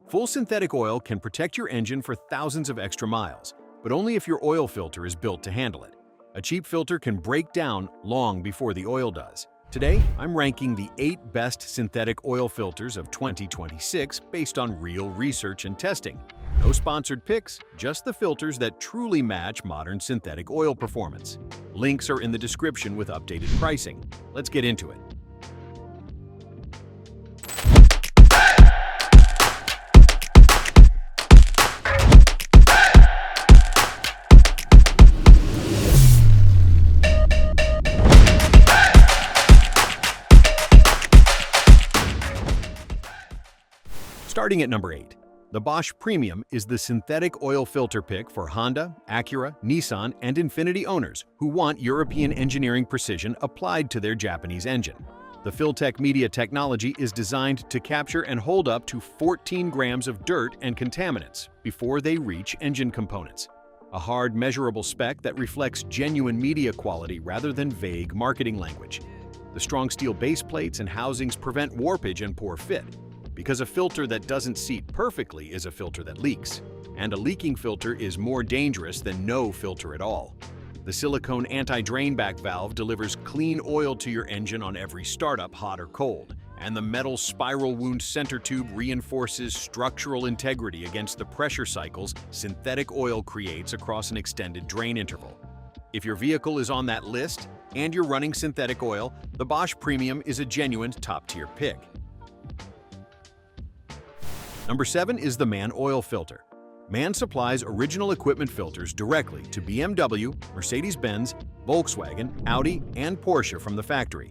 Full synthetic oil can protect your engine for thousands of extra miles, but only if your oil filter is built to handle it. A cheap filter can break down long before the oil does. Today, I'm ranking the 8 best synthetic oil filters of 2026 based on real research and testing. No sponsored picks, just the filters that truly match modern synthetic oil performance. Links are in the description with updated pricing. Let's get into it. Starting at number 8, the Bosch Premium is the synthetic oil filter pick for Honda, Acura, Nissan, and Infiniti owners who want European engineering precision applied to their Japanese engine. The Filtech media technology is designed to capture and hold up to 14 grams of dirt and contaminants before they reach engine components. A hard, measurable spec that reflects genuine media quality rather than vague marketing language. The strong steel base plates and housings prevent warpage and poor fit, because a filter that doesn't seat perfectly is a filter that leaks, and a leaking filter is more dangerous than no filter at all. The silicone anti-drain back valve delivers clean oil to your engine on every startup, hot or cold, and the metal spiral wound center tube reinforces structural integrity against the pressure cycles synthetic oil creates across an extended drain interval. If your vehicle is on that list and you're running synthetic oil, the Bosch Premium is a genuine top-tier pick. Number 7 is the MAN oil filter. MAN supplies original equipment filters directly to BMW, Mercedes-Benz, Volkswagen, Audi, and Porsche from the factory.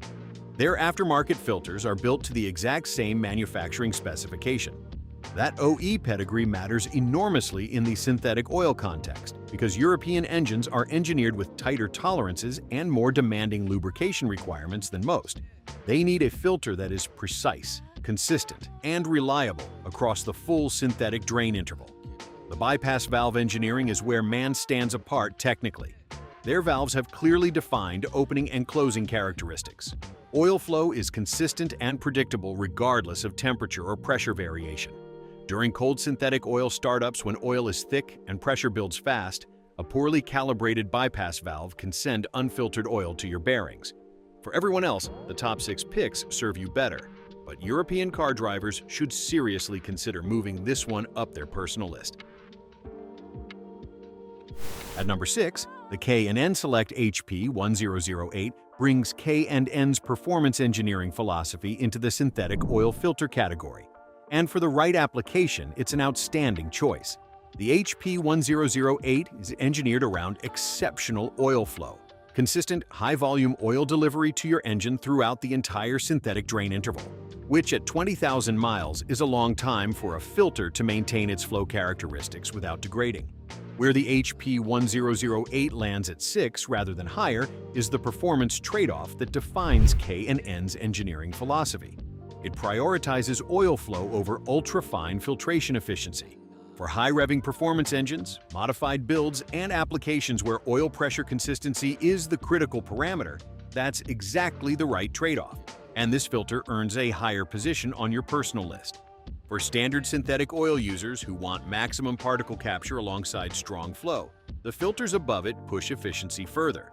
Their aftermarket filters are built to the exact same manufacturing specification. That OE pedigree matters enormously in the synthetic oil context because European engines are engineered with tighter tolerances and more demanding lubrication requirements than most. They need a filter that is precise, consistent, and reliable across the full synthetic drain interval. The bypass valve engineering is where MAN stands apart technically. Their valves have clearly defined opening and closing characteristics. Oil flow is consistent and predictable regardless of temperature or pressure variation. During cold synthetic oil startups, when oil is thick and pressure builds fast, a poorly calibrated bypass valve can send unfiltered oil to your bearings. For everyone else, the top 6 picks serve you better, but European car drivers should seriously consider moving this one up their personal list. At number 6, the K&N Select HP1008 brings K&N's performance engineering philosophy into the synthetic oil filter category. And for the right application, it's an outstanding choice. The HP1008 is engineered around exceptional oil flow, consistent high-volume oil delivery to your engine throughout the entire synthetic drain interval, which at 20,000 miles is a long time for a filter to maintain its flow characteristics without degrading. Where the HP1008 lands at 6 rather than higher is the performance trade-off that defines K&N's engineering philosophy. It prioritizes oil flow over ultra-fine filtration efficiency. For high-revving performance engines, modified builds, and applications where oil pressure consistency is the critical parameter, that's exactly the right trade-off, and this filter earns a higher position on your personal list. For standard synthetic oil users who want maximum particle capture alongside strong flow, the filters above it push efficiency further.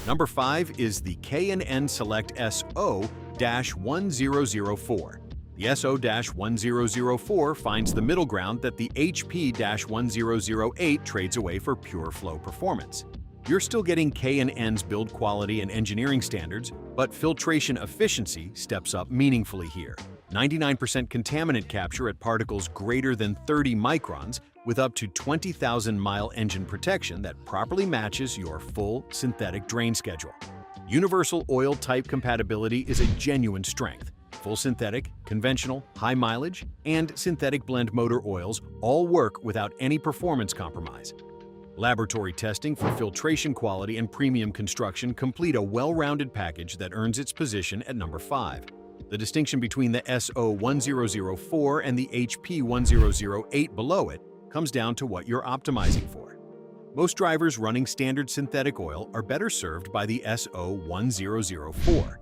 Number 5 is the K&N Select SO-1004. The SO-1004 finds the middle ground that the HP-1008 trades away for pure flow performance. You're still getting K&N's build quality and engineering standards, but filtration efficiency steps up meaningfully here. 99% contaminant capture at particles greater than 30 microns with up to 20,000-mile engine protection that properly matches your full synthetic drain schedule. Universal oil type compatibility is a genuine strength. Full synthetic, conventional, high mileage, and synthetic blend motor oils all work without any performance compromise. Laboratory testing for filtration quality and premium construction complete a well-rounded package that earns its position at number 5. The distinction between the SO-1004 and the HP-1008 below it comes down to what you're optimizing for. Most drivers running standard synthetic oil are better served by the SO-1004.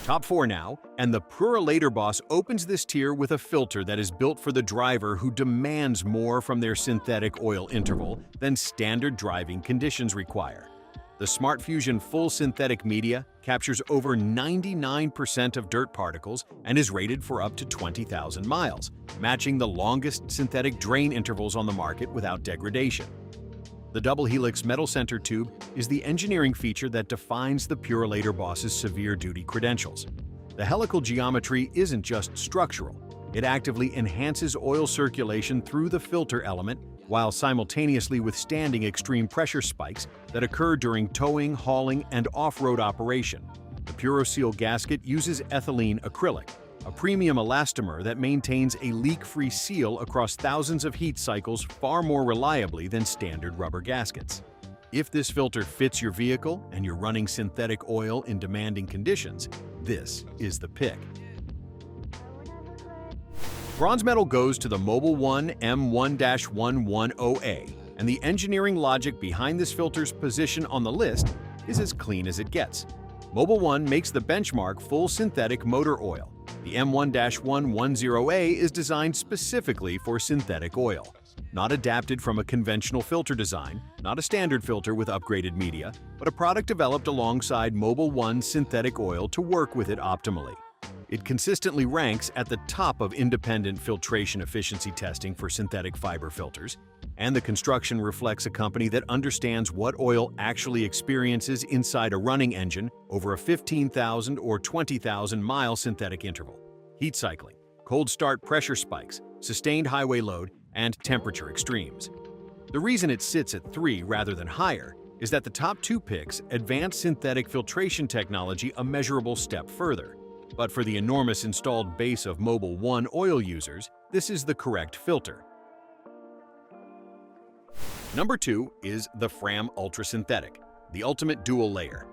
Top 4 now, and the Purolator Boss opens this tier with a filter that is built for the driver who demands more from their synthetic oil interval than standard driving conditions require. The Smart Fusion Full Synthetic Media captures over 99% of dirt particles and is rated for up to 20,000 miles, matching the longest synthetic drain intervals on the market without degradation. The double helix metal center tube is the engineering feature that defines the Purolator Boss's severe duty credentials. The helical geometry isn't just structural, it actively enhances oil circulation through the filter element while simultaneously withstanding extreme pressure spikes that occur during towing, hauling, and off-road operation. The PuroSeal gasket uses ethylene acrylic, a premium elastomer that maintains a leak-free seal across thousands of heat cycles far more reliably than standard rubber gaskets. If this filter fits your vehicle and you're running synthetic oil in demanding conditions, this is the pick. Bronze medal goes to the Mobil 1 M1-110A, and the engineering logic behind this filter's position on the list is as clean as it gets. Mobil 1 makes the benchmark full synthetic motor oil. The M1-110A is designed specifically for synthetic oil, not adapted from a conventional filter design, not a standard filter with upgraded media, but a product developed alongside Mobil 1's synthetic oil to work with it optimally. It consistently ranks at the top of independent filtration efficiency testing for synthetic fiber filters, and the construction reflects a company that understands what oil actually experiences inside a running engine over a 15,000 or 20,000 mile synthetic interval. Heat cycling, cold start pressure spikes, sustained highway load, and temperature extremes. The reason it sits at 3 rather than higher is that the top 2 picks advance synthetic filtration technology a measurable step further. But for the enormous installed base of Mobil 1 oil users, this is the correct filter. Number 2 is the Fram Ultra Synthetic, the ultimate dual layer.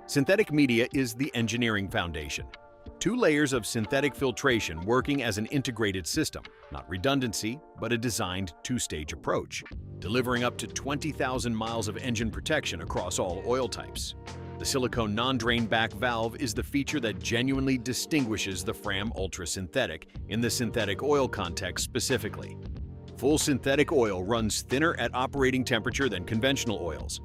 Synthetic media is the engineering foundation. 2 layers of synthetic filtration working as an integrated system, not redundancy, but a designed 2-stage approach, delivering up to 20,000 miles of engine protection across all oil types. The silicone non-drain back valve is the feature that genuinely distinguishes the Fram Ultra Synthetic in the synthetic oil context specifically. Full synthetic oil runs thinner at operating temperature than conventional oils.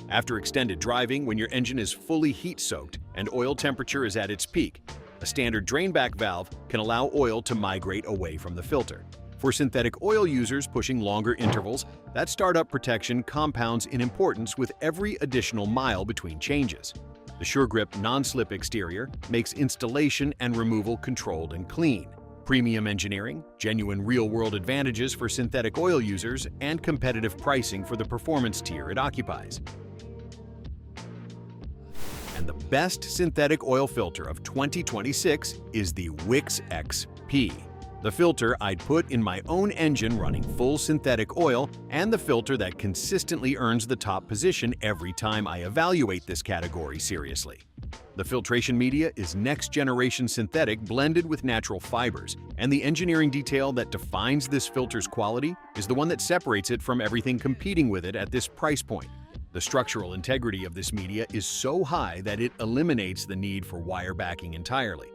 After extended driving, when your engine is fully heat-soaked and oil temperature is at its peak, a standard drainback valve can allow oil to migrate away from the filter. For synthetic oil users pushing longer intervals, that startup protection compounds in importance with every additional mile between changes. The SureGrip non-slip exterior makes installation and removal controlled and clean. Premium engineering, genuine real-world advantages for synthetic oil users, and competitive pricing for the performance tier it occupies. And the best synthetic oil filter of 2026 is the Wix XP. The filter I'd put in my own engine running full synthetic oil, and the filter that consistently earns the top position every time I evaluate this category seriously. The filtration media is next-generation synthetic blended with natural fibers, and the engineering detail that defines this filter's quality is the one that separates it from everything competing with it at this price point. The structural integrity of this media is so high that it eliminates the need for wire backing entirely.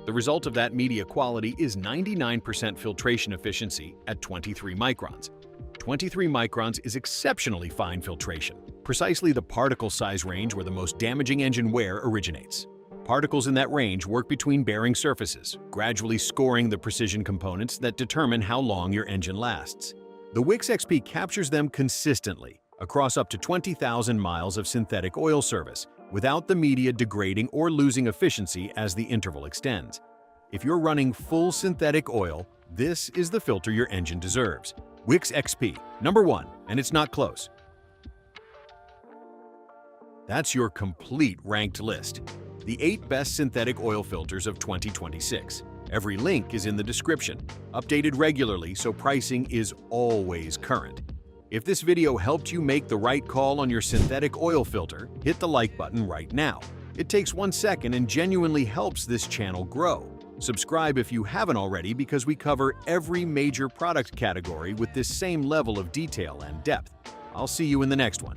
The result of that media quality is 99% filtration efficiency at 23 microns. 23 microns is exceptionally fine filtration, precisely the particle size range where the most damaging engine wear originates. Particles in that range work between bearing surfaces, gradually scoring the precision components that determine how long your engine lasts. The Wix XP captures them consistently across up to 20,000 miles of synthetic oil service, without the media degrading or losing efficiency as the interval extends. If you're running full synthetic oil, this is the filter your engine deserves. Wix XP, number 1, and it's not close. That's your complete ranked list. The 8 best synthetic oil filters of 2026. Every link is in the description, updated regularly so pricing is always current. If this video helped you make the right call on your synthetic oil filter, hit the like button right now. It takes 1 second and genuinely helps this channel grow. Subscribe if you haven't already because we cover every major product category with this same level of detail and depth. I'll see you in the next one.